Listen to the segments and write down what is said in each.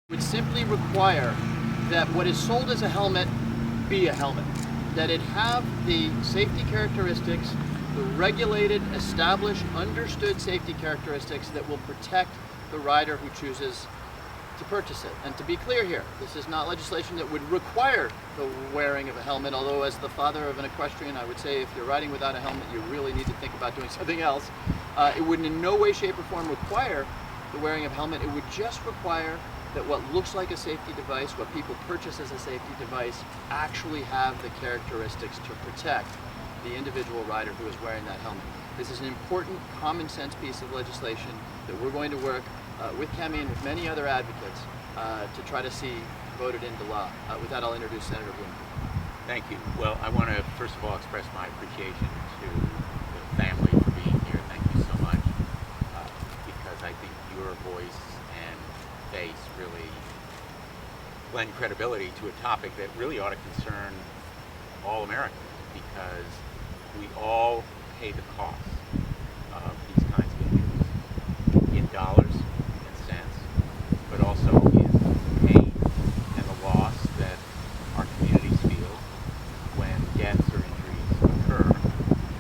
would simply require that what is sold as a helmet be a helmet, that it have the safety characteristics, the regulated, established, understood safety characteristics that will protect the rider who chooses to purchase it. And to be clear here, this is not legislation that would require the wearing of a helmet, although as the father of an equestrian, I would say if you're riding without a helmet, you really need to think about doing something else. It would in no way, shape, or form require the wearing of a helmet. It would just require that what looks like a safety device, what people purchase as a safety device, actually have the characteristics to protect the individual rider who is wearing that helmet. This is an important common sense piece of legislation that we're going to work with Kemi and with many other advocates to try to see voted into law. With that, I'll introduce Senator Bloom. Thank you. Well, I want to first of all express my appreciation to the family for being here. Thank you so much, because I think your voice and face really lend credibility to a topic that really ought to concern all Americans, because we all pay the cost of these kinds of injuries in dollars and cents, but also in pain and the loss that our communities feel when deaths or injuries occur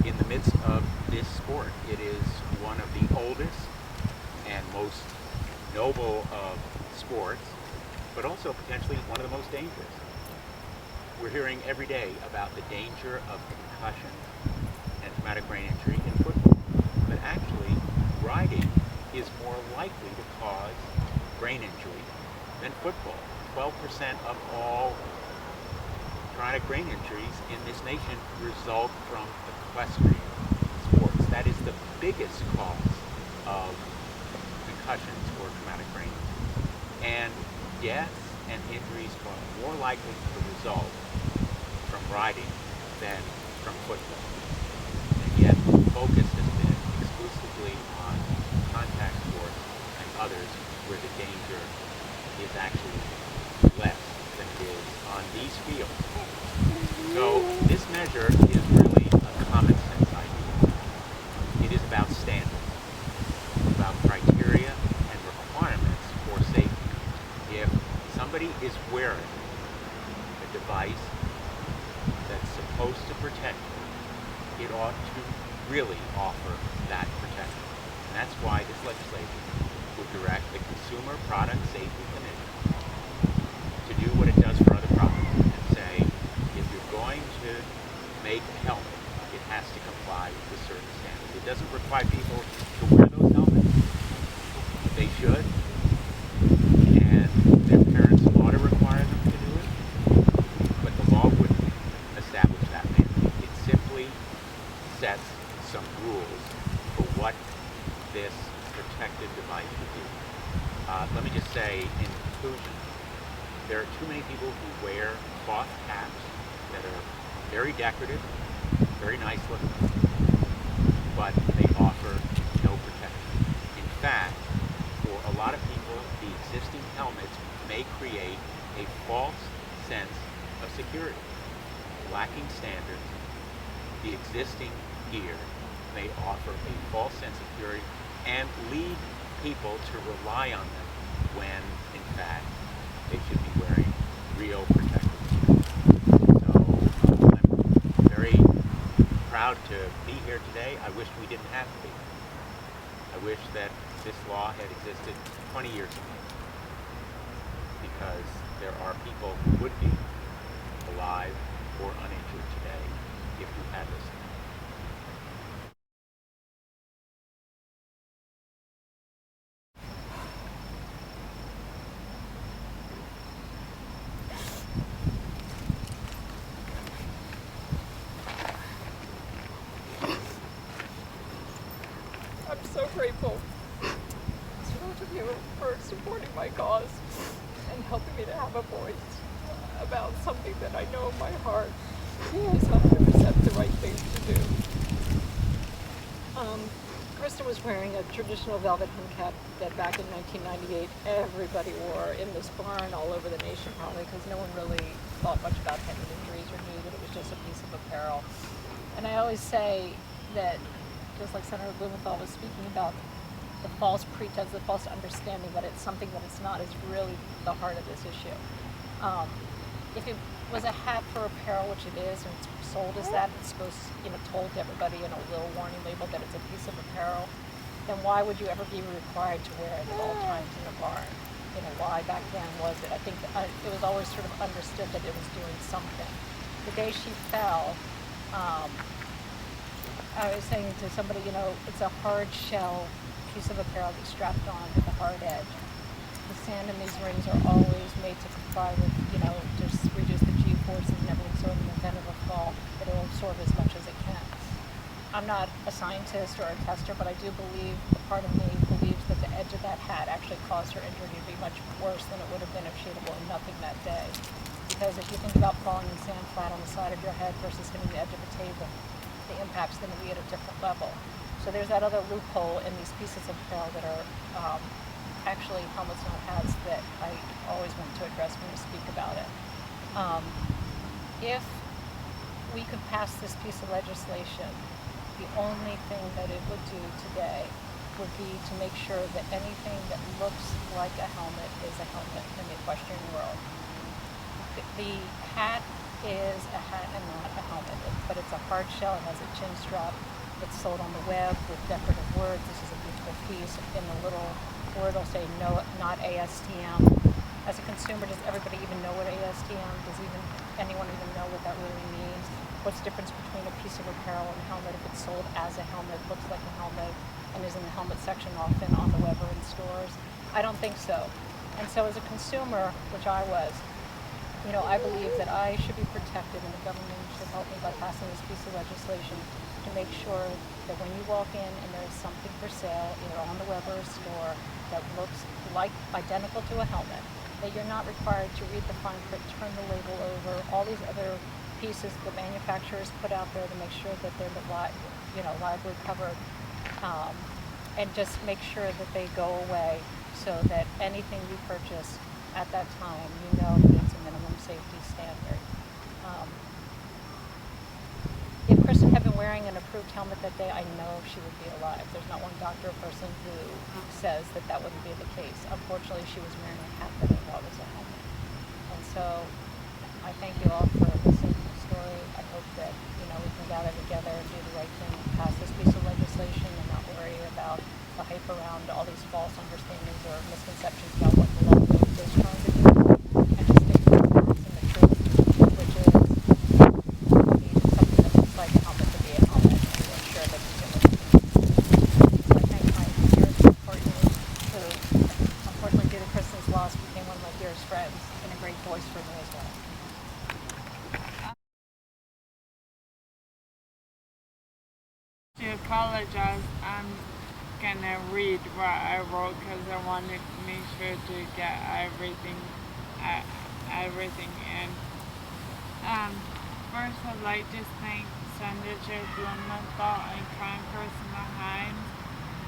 in the midst of this sport. It is one of the oldest and most noble of sports, but also potentially one of the most dangerous. We're hearing every day about the danger of concussion and traumatic brain injury in football, but actually riding is more likely to cause brain injury than football. 12% of all traumatic brain injuries in this nation result from equestrian sports. That is the biggest cause of concussions or traumatic brain injury. And deaths and injuries are more likely to result from riding than from football. And yet the focus has been exclusively on contact sports and others where the danger is actually less than it is on these fields. So this measure is really a common sense idea. It is about standards, about criteria and requirements for safety. If somebody is wearing a device that's supposed to protect them, it ought to really offer that protection. And that's why this legislation would direct the Consumer Product Safety Commission to do what it does for other products and say, if you're going to make a helmet, it has to comply with certain standards. It doesn't require people to wear those helmets. They should, and their parents ought to require them to do it, but the law wouldn't establish that mandate. It simply sets some rules for what this protective device would do. Let me just say in conclusion, there are too many people who wear cloth caps that are very decorative, very nice looking, but they offer no protection. In fact, for a lot of people, the existing helmets may create a false sense of security. Lacking standards, the existing gear may offer a false sense of security and lead people to rely on them when, in fact, they should be wearing real protective gear. So I'm very proud to be here today. I wish we didn't have to be. I wish that this law had existed 20 years ago, because there are people who would be alive or uninjured today if we had this. I'm so grateful to both of you for supporting my cause and helping me to have a voice about something that I know in my heart is 100% the right thing to do. Christen was wearing a traditional velvet hem cap that back in 1998 everybody wore in this barn all over the nation, probably because no one really thought much about head injuries or knew that it was just a piece of apparel. And I always say that, just like Senator Blumenthal was speaking about, the false pretense, the false understanding that it's something that it's not is really the heart of this issue. If it was a hat for apparel, which it is, and it's sold as that, it's supposed, told to everybody in a little warning label that it's a piece of apparel, then why would you ever be required to wear it at all times in the barn? Why back then was it? I think it was always sort of understood that it was doing something. The day she fell, I was saying to somebody, it's a hard shell piece of apparel that's strapped on with a hard edge. The sand in these rings are always made to comply with, just reduce the G-forces and everything, so in the event of a fall, it'll absorb as much as it can. I'm not a scientist or a tester, but I do believe, a part of me believes that the edge of that hat actually caused her injury to be much worse than it would have been if she had worn nothing that day. Because if you think about falling in sand flat on the side of your head versus hitting the edge of a table, the impact's going to be at a different level. So there's that other loophole in these pieces of apparel that are actually helmets, not hats, that I always want to address when we speak about it. If we could pass this piece of legislation, the only thing that it would do today would be to make sure that anything that looks like a helmet is a helmet in the equestrian world. The hat is a hat and not a helmet, but it's a hard shell. It has a chin strap. It's sold on the web with decorative words. This is a beautiful piece. In the little word, it'll say no, not ASTM. As a consumer, does everybody even know what ASTM? Does anyone even know what that really means? What's the difference between a piece of apparel and a helmet? If it's sold as a helmet, looks like a helmet, and is in the helmet section often on the web or in stores? I don't think so. And so as a consumer, which I was, I believe that I should be protected, and the government should help me by passing this piece of legislation to make sure that when you walk in and there is something for sale, either on the web or a store, that looks like identical to a helmet, that you're not required to read the fine print, turn the label over, all these other pieces the manufacturers put out there to make sure that they're widely covered, and just make sure that they go away so that anything you purchase at that time, that it's a minimum safety standard. If Christen had been wearing an approved helmet that day, I know she would be alive. There's not one doctor or person who says that that wouldn't be the case. Unfortunately, she was wearing a hat that I thought was a helmet. And so I thank you all for listening to the story. I hope that, we can gather together and do the right thing, pass this piece of legislation and not worry about the hype around all these false understandings or misconceptions about what the law really is trying to do, and just stick to the facts and the truth, which is you need something that looks like a helmet to be a helmet, and to ensure that consumers can. So I thank my dearest Courtney, who unfortunately due to Kristen's loss became one of my dearest friends and a great voice for me as well. To apologize, I'm gonna read what I wrote because I wanted to make sure to get everything in. First, I'd like to thank Senator Blumenthal and Congressman Hines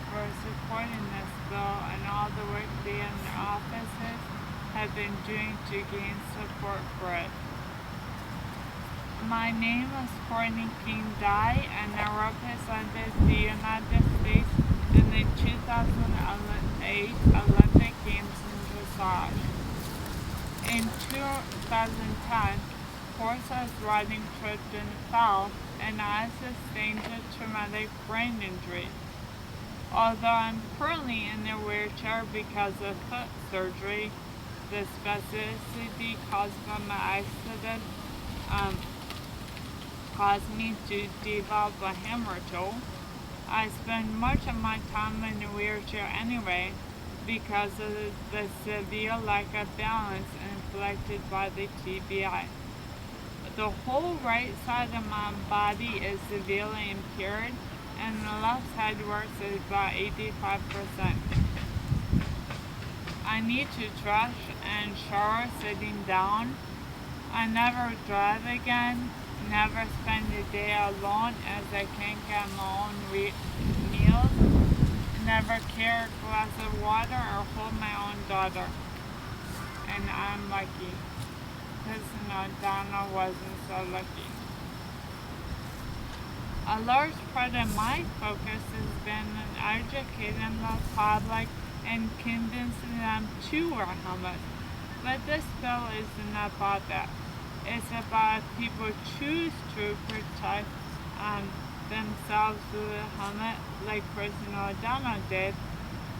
for supporting this bill and all the work they and their offices have been doing to gain support for it. My name is Courtney King Dye, and I represented the United States in the 2008 Olympic Games in dressage. In 2010, horse I was riding tripped and fell, and I sustained a traumatic brain injury. Although I'm currently in a wheelchair because of foot surgery, the spasticity caused by my accident caused me to develop a hemorrhage. I spend much of my time in a wheelchair anyway because of the severe lack of balance inflicted by the TBI. The whole right side of my body is severely impaired, and the left side works at about 85%. I need to dress and shower sitting down. I never drive again. Never spend a day alone as I can't get my own meals. Never carry a glass of water or hold my own daughter. And I'm lucky. Christen ODonnell wasn't so lucky. A large part of my focus has been on educating the public and convincing them to wear helmets. But this bill isn't about that. It's about if people choose to protect themselves with a helmet, like Christen ODonnell did,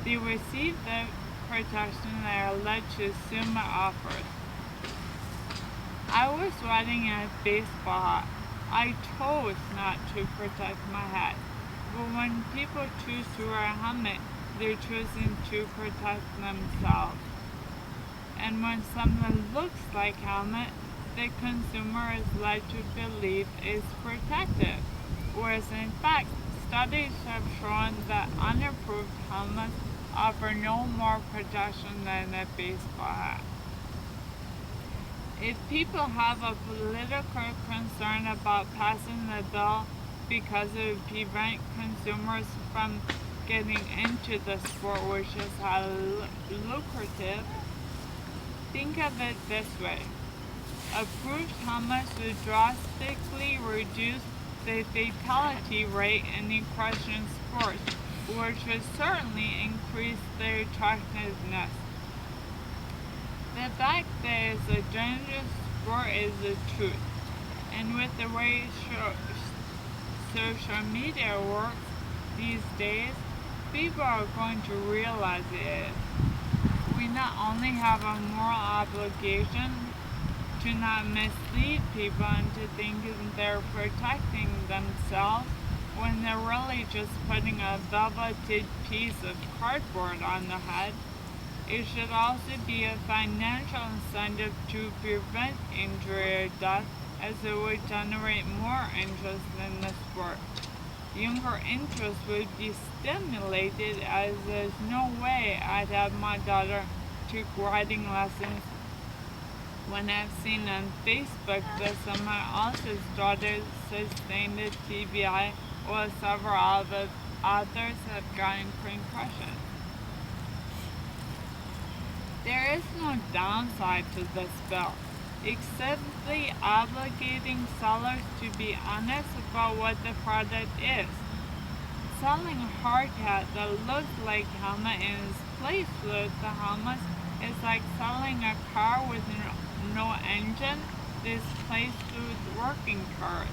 they receive the protection they are alleged to assume it offers. I was riding in a baseball hat. I chose not to protect my head. But when people choose to wear a helmet, they're choosing to protect themselves. And when something looks like a helmet, the consumer is led to believe is protective. Whereas in fact, studies have shown that unapproved helmets offer no more protection than a baseball hat. If people have a political concern about passing the bill because it would prevent consumers from getting into the sport, which is highly lucrative, think of it this way. Approved helmets would drastically reduce the fatality rate in equestrian sports, which would certainly increase their attractiveness. The fact that it's a dangerous sport is the truth, and with the way social media works these days, people are going to realize it is. We not only have a moral obligation to not mislead people into thinking they're protecting themselves when they're really just putting a velveted piece of cardboard on the head. It should also be a financial incentive to prevent injury or death, as it would generate more interest in the sport. Younger interest would be stimulated, as there's no way I'd have my daughter take riding lessons when I've seen on Facebook that someone else's daughter sustained a TBI while several others have gotten concussions. There is no downside to this bill, except simply obligating sellers to be honest about what the product is. Selling a hard hat that looks like a helmet and is placed with the helmet is like selling a car with no engine that is placed with working cars.